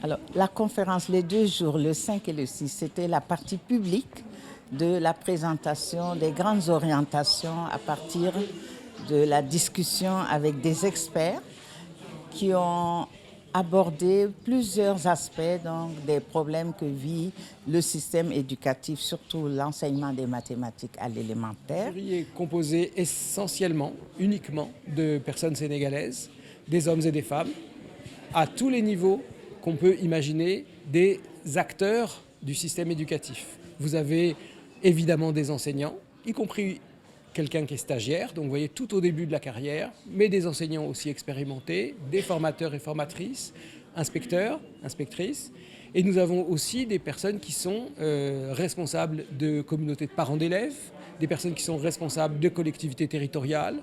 Alors, la conférence, les 2 jours, le 5 et le 6, c'était la partie publique de la présentation des grandes orientations à partir de la discussion avec des experts qui ont abordé plusieurs aspects donc, des problèmes que vit le système éducatif, surtout l'enseignement des mathématiques à l'élémentaire. Le jury est composé essentiellement, uniquement, de personnes sénégalaises, des hommes et des femmes, à tous les niveaux qu'on peut imaginer, des acteurs du système éducatif. Vous avez évidemment des enseignants, y compris quelqu'un qui est stagiaire, donc vous voyez tout au début de la carrière, mais des enseignants aussi expérimentés, des formateurs et formatrices, inspecteurs, inspectrices. Et nous avons aussi des personnes qui sont responsables de communautés de parents d'élèves, des personnes qui sont responsables de collectivités territoriales.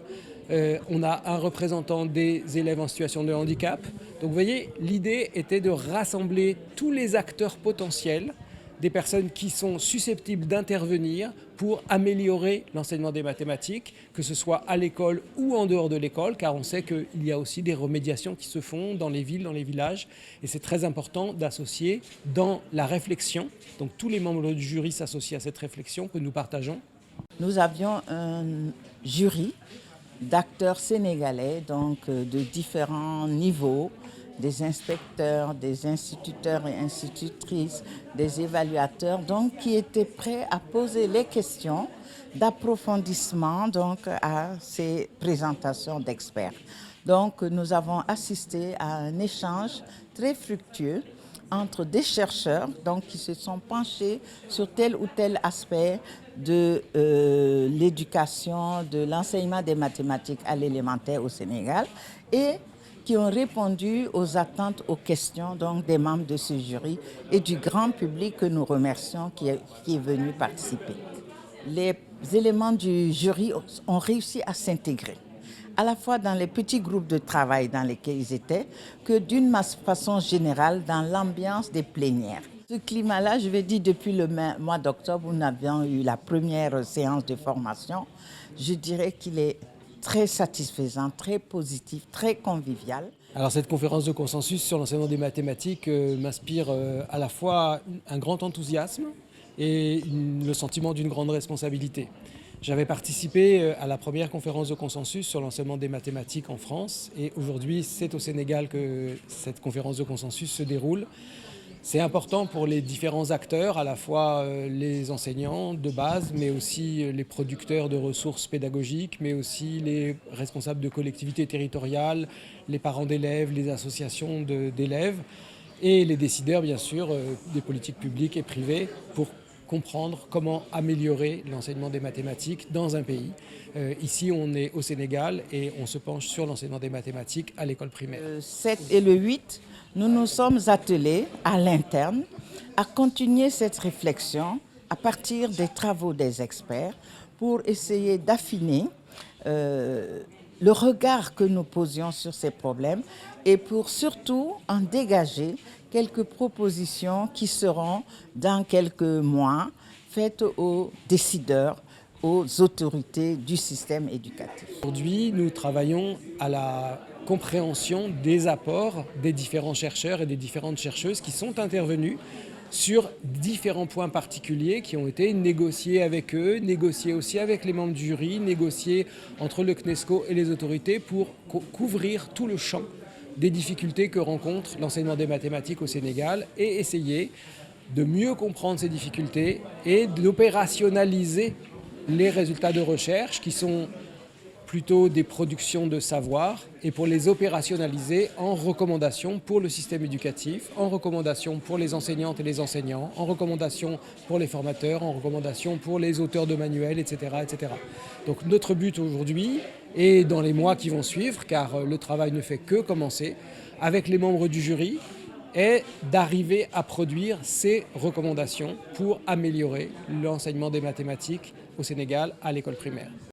On a un représentant des élèves en situation de handicap. Donc vous voyez, l'idée était de rassembler tous les acteurs potentiels, des personnes qui sont susceptibles d'intervenir pour améliorer l'enseignement des mathématiques, que ce soit à l'école ou en dehors de l'école, car on sait qu'il y a aussi des remédiations qui se font dans les villes, dans les villages, et c'est très important d'associer dans la réflexion. Donc tous les membres du jury s'associent à cette réflexion que nous partageons. Nous avions un jury d'acteurs sénégalais, donc de différents niveaux, des inspecteurs, des instituteurs et institutrices, des évaluateurs, donc qui étaient prêts à poser les questions d'approfondissement donc à ces présentations d'experts. Donc nous avons assisté à un échange très fructueux entre des chercheurs donc, qui se sont penchés sur tel ou tel aspect de l'éducation, de l'enseignement des mathématiques à l'élémentaire au Sénégal et qui ont répondu aux attentes, aux questions donc, des membres de ce jury et du grand public que nous remercions qui est venu participer. Les éléments du jury ont réussi à s'intégrer, à la fois dans les petits groupes de travail dans lesquels ils étaient, que d'une façon générale dans l'ambiance des plénières. Ce climat-là, je vais dire depuis le mois d'octobre où nous avions eu la première séance de formation, je dirais qu'il est très satisfaisant, très positif, très convivial. Alors cette conférence de consensus sur l'enseignement des mathématiques m'inspire à la fois un grand enthousiasme et le sentiment d'une grande responsabilité. J'avais participé à la première conférence de consensus sur l'enseignement des mathématiques en France et aujourd'hui c'est au Sénégal que cette conférence de consensus se déroule. C'est important pour les différents acteurs, à la fois les enseignants de base, mais aussi les producteurs de ressources pédagogiques, mais aussi les responsables de collectivités territoriales, les parents d'élèves, les associations d'élèves et les décideurs, bien sûr, des politiques publiques et privées pour comprendre comment améliorer l'enseignement des mathématiques dans un pays. Ici, on est au Sénégal et on se penche sur l'enseignement des mathématiques à l'école primaire. Le 7 et le 8, nous nous sommes attelés à l'interne à continuer cette réflexion à partir des travaux des experts pour essayer d'affiner le regard que nous posions sur ces problèmes et pour surtout en dégager quelques propositions qui seront dans quelques mois faites aux décideurs, aux autorités du système éducatif. Aujourd'hui, nous travaillons à la compréhension des apports des différents chercheurs et des différentes chercheuses qui sont intervenus sur différents points particuliers qui ont été négociés avec eux, négociés aussi avec les membres du jury, négociés entre le CNESCO et les autorités pour couvrir tout le champ des difficultés que rencontre l'enseignement des mathématiques au Sénégal et essayer de mieux comprendre ces difficultés et d'opérationnaliser les résultats de recherche qui sont plutôt des productions de savoir et pour les opérationnaliser en recommandations pour le système éducatif, en recommandations pour les enseignantes et les enseignants, en recommandations pour les formateurs, en recommandations pour les auteurs de manuels, etc. etc. Donc notre but aujourd'hui et dans les mois qui vont suivre, car le travail ne fait que commencer, avec les membres du jury, est d'arriver à produire ces recommandations pour améliorer l'enseignement des mathématiques au Sénégal à l'école primaire.